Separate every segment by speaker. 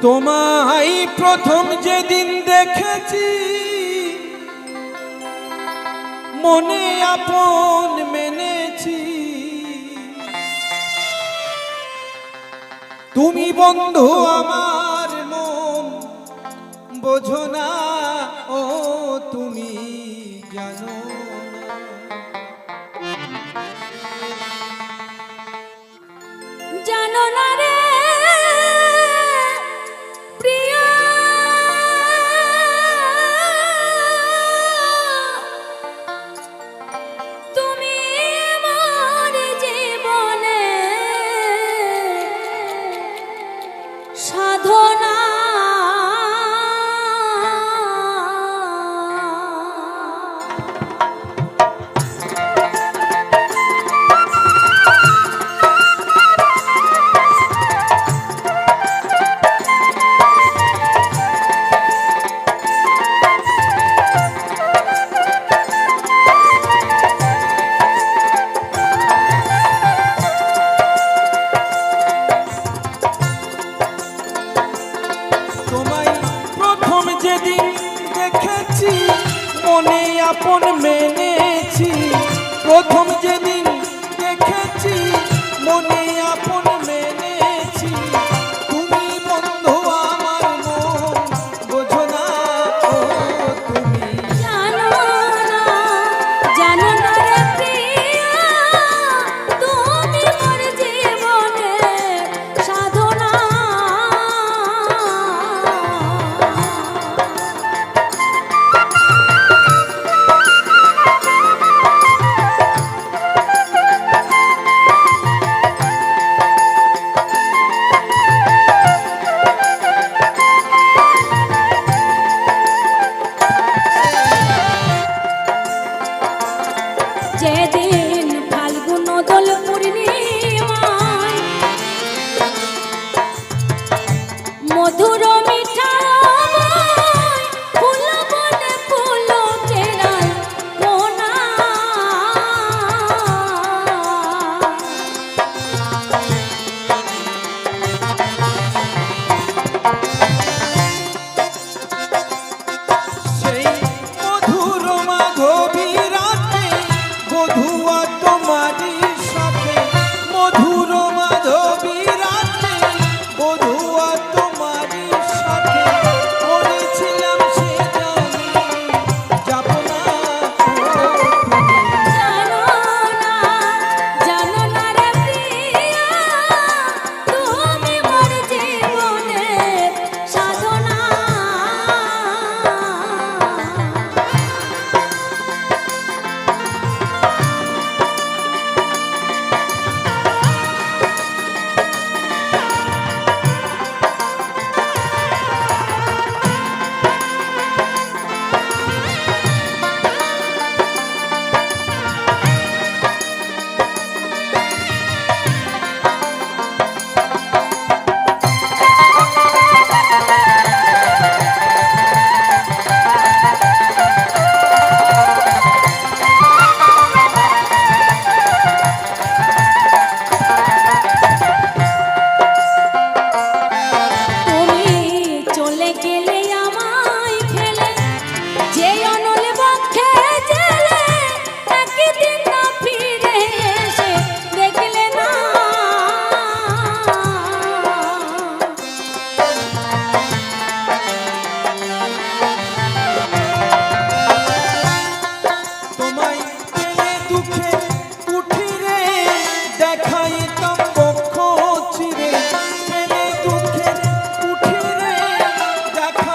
Speaker 1: তোমায় প্রথম যেদিন দেখেছি মনে আপন মেনেছি, তুমি বন্ধু আমার মন বোঝো না, ও তুমি জানো না।
Speaker 2: জানো না রে প্রিয়া, তুমি আমার জীবনে সাধনা।
Speaker 1: যেদিন দেখেছি মনে আপন মেনেছি, প্রথম যেদিন দেখেছি মনে আপন মেনেছি, তুমি বন্ধু আমার মন বোঝো না, ও তুমি
Speaker 2: জানো না, জানো না রে প্রিয়া, তুমি মোর জীবনে সাধনা। যেদিন ফাল্গুন দোল পূর্ণিমায় মধুর মিঠা ফুল বনে ফুল কেনার কোনা,
Speaker 1: সেই মধুর মাধবী রাতে বধুয়া তোমারই সাথে, মধুর মাধবী রাতে বধুয়া তোমারই সাথে, করেছিলাম সে জানি যাব না, ও তুমি
Speaker 2: জানো না, জানো না রে প্রিয়া, তুমি মোর জীবনে সাধনা।
Speaker 1: দেখা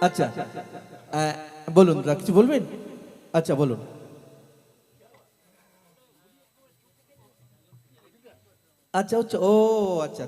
Speaker 1: আচ্ছা বলুন, কিছু বলবেন? আচ্ছা বলুন। আচ্ছা আচ্ছা, ও আচ্ছা।